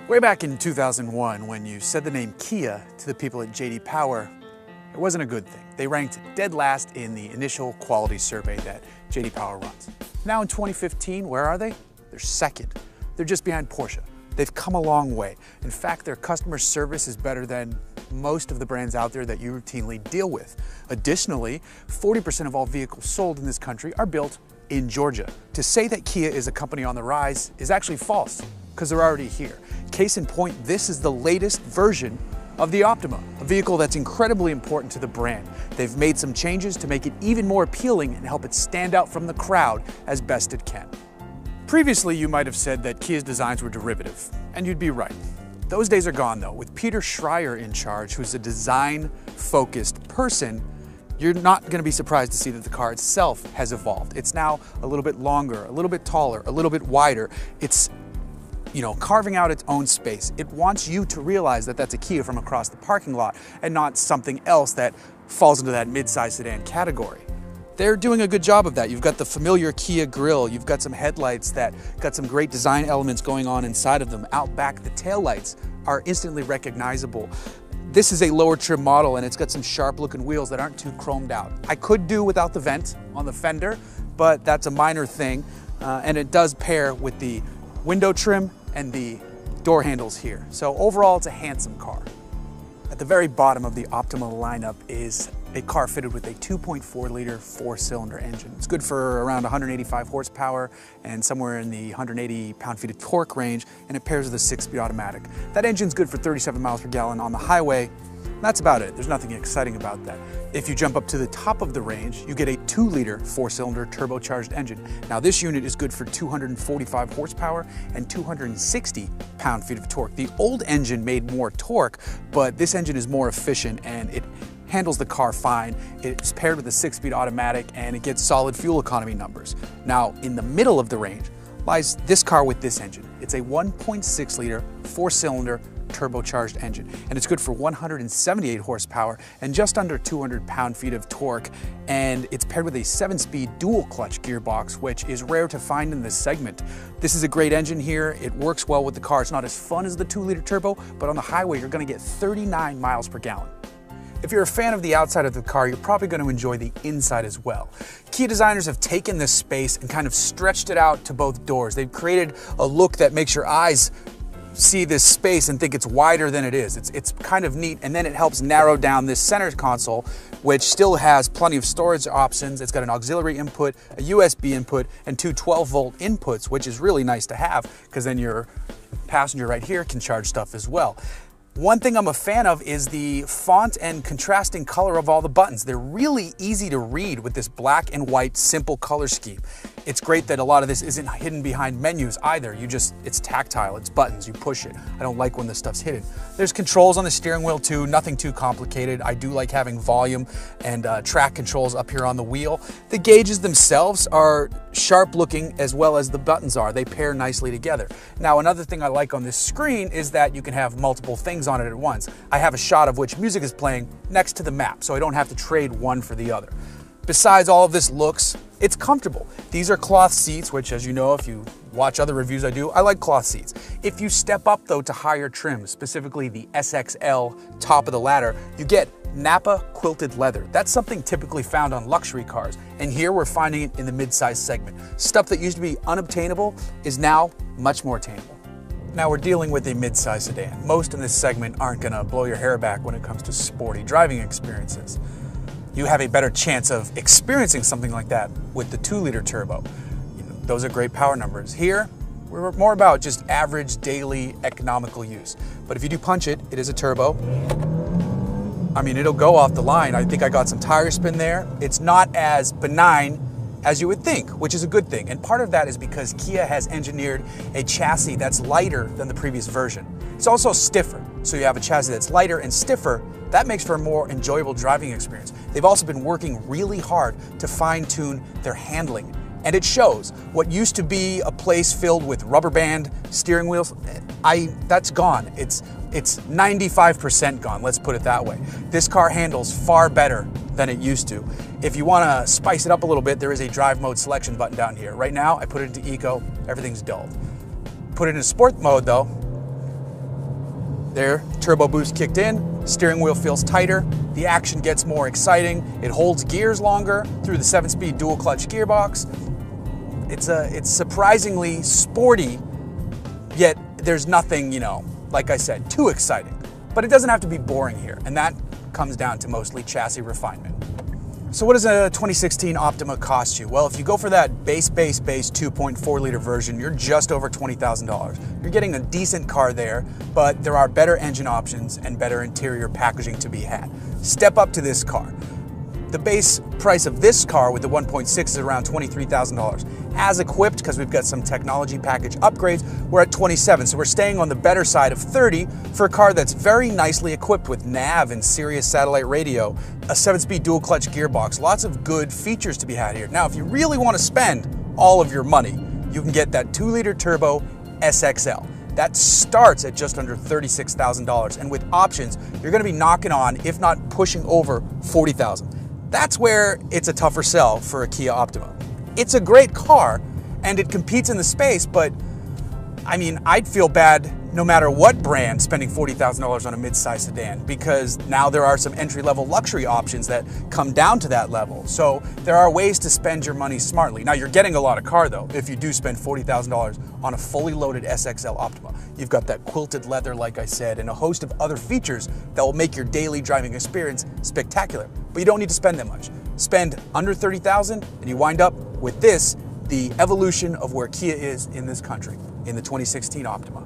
Way back in 2001, when you said the name Kia to the people at J.D. Power, it wasn't a good thing. They ranked dead last in the initial quality survey that J.D. Power runs. Now in 2015, where are they? They're second. They're just behind Porsche. They've come a long way. In fact, their customer service is better than most of the brands out there that you routinely deal with. Additionally, 40% of all vehicles sold in this country are built in Georgia. To say that Kia is a company on the rise is actually false, because they're already here. Case in point, this is the latest version of the Optima, a vehicle that's incredibly important to the brand. They've made some changes to make it even more appealing and help it stand out from the crowd as best it can. Previously, you might have said that Kia's designs were derivative, and you'd be right. Those days are gone though. With Peter Schreier in charge, who's a design-focused person, you're not going to be surprised to see that the car itself has evolved. It's now a little bit longer, a little bit taller, a little bit wider. It's carving out its own space. It wants you to realize that that's a Kia from across the parking lot and not something else that falls into that mid-size sedan category. They're doing a good job of that. You've got the familiar Kia grille, you've got some headlights that got some great design elements going on inside of them. Out back, the taillights are instantly recognizable. This is a lower trim model and it's got some sharp looking wheels that aren't too chromed out. I could do without the vent on the fender, but that's a minor thing. And it does pair with the window trim and the door handles here. So overall, it's a handsome car. At the very bottom of the Optima lineup is a car fitted with a 2.4 liter 4-cylinder engine. It's good for around 185 horsepower and somewhere in the 180 pound-feet of torque range, and it pairs with a 6-speed automatic. That engine's good for 37 miles per gallon on the highway. That's about it. There's nothing exciting about that. If you jump up to the top of the range, you get a 2-liter 4-cylinder turbocharged engine. Now this unit is good for 245 horsepower and 260 pound-feet of torque. The old engine made more torque, but this engine is more efficient and it handles the car fine. It's paired with a 6-speed automatic and it gets solid fuel economy numbers. Now in the middle of the range lies this car with this engine. It's a 1.6 liter 4-cylinder turbocharged engine, and it's good for 178 horsepower and just under 200 pound-feet of torque, and it's paired with a 7-speed dual clutch gearbox, which is rare to find in this segment. This is a great engine here. It works well with the car. It's not as fun as the 2-liter turbo, but on the highway you're going to get 39 miles per gallon. If you're a fan of the outside of the car, you're probably going to enjoy the inside as well. Kia designers have taken this space and kind of stretched it out to both doors. They've created a look that makes your eyes see this space and think it's wider than it is. It's kind of neat, and then it helps narrow down this center console, which still has plenty of storage options. It's got an auxiliary input, a USB input, and two 12-volt inputs, which is really nice to have because then your passenger right here can charge stuff as well. One thing I'm a fan of is the font and contrasting color of all the buttons. They're really easy to read with this black and white simple color scheme. It's great that a lot of this isn't hidden behind menus either. It's tactile, it's buttons, you push it. I don't like when this stuff's hidden. There's controls on the steering wheel too, nothing too complicated. I do like having volume and track controls up here on the wheel. The gauges themselves are sharp looking as well as the buttons are. They pair nicely together. Now another thing I like on this screen is that you can have multiple things on it at once. I have a shot of which music is playing next to the map, so I don't have to trade one for the other. Besides all of this looks, it's comfortable. These are cloth seats, which, as you know, if you watch other reviews I do, I like cloth seats. If you step up though to higher trims, specifically the SXL top of the ladder, you get Napa quilted leather. That's something typically found on luxury cars, and here we're finding it in the mid-size segment. Stuff that used to be unobtainable is now much more attainable. Now we're dealing with a mid-size sedan. Most in this segment aren't gonna blow your hair back when it comes to sporty driving experiences. You have a better chance of experiencing something like that with the 2-liter turbo. Those are great power numbers. Here, we're more about just average daily economical use. But if you do punch it, it is a turbo. I mean, it'll go off the line. I think I got some tire spin there. It's not as benign as you would think, which is a good thing. And part of that is because Kia has engineered a chassis that's lighter than the previous version. It's also stiffer. So you have a chassis that's lighter and stiffer. That makes for a more enjoyable driving experience. They've also been working really hard to fine-tune their handling. And it shows. What used to be a place filled with rubber band steering wheels, that's gone. It's 95% gone, let's put it that way. This car handles far better than it used to. If you want to spice it up a little bit, there is a drive mode selection button down here. Right now, I put it into Eco, everything's dulled. Put it into Sport mode though, There, turbo boost kicked in, steering wheel feels tighter, the action gets more exciting, it holds gears longer through the 7-speed dual clutch gearbox. It's surprisingly sporty, yet there's nothing, you know, like I said, too exciting. But it doesn't have to be boring here, and that comes down to mostly chassis refinement. So what does a 2016 Optima cost you? Well, if you go for that base 2.4 liter version, you're just over $20,000. You're getting a decent car there, but there are better engine options and better interior packaging to be had. Step up to this car. The base price of this car with the 1.6 is around $23,000. As equipped, because we've got some technology package upgrades, we're at 27, so we're staying on the better side of 30 for a car that's very nicely equipped with nav and Sirius satellite radio, a 7-speed dual clutch gearbox, lots of good features to be had here. Now, if you really want to spend all of your money, you can get that 2-liter turbo SXL. That starts at just under $36,000, and with options, you're going to be knocking on, if not pushing over, $40,000. That's where it's a tougher sell for a Kia Optima. It's a great car and it competes in the space, but I mean, I'd feel bad no matter what brand spending $40,000 on a mid-size sedan, because now there are some entry-level luxury options that come down to that level. So there are ways to spend your money smartly. Now, you're getting a lot of car though if you do spend $40,000 on a fully loaded SXL Optima. You've got that quilted leather, like I said, and a host of other features that will make your daily driving experience spectacular. But you don't need to spend that much. Spend under $30,000 and you wind up with this, the evolution of where Kia is in this country, in the 2016 Optima.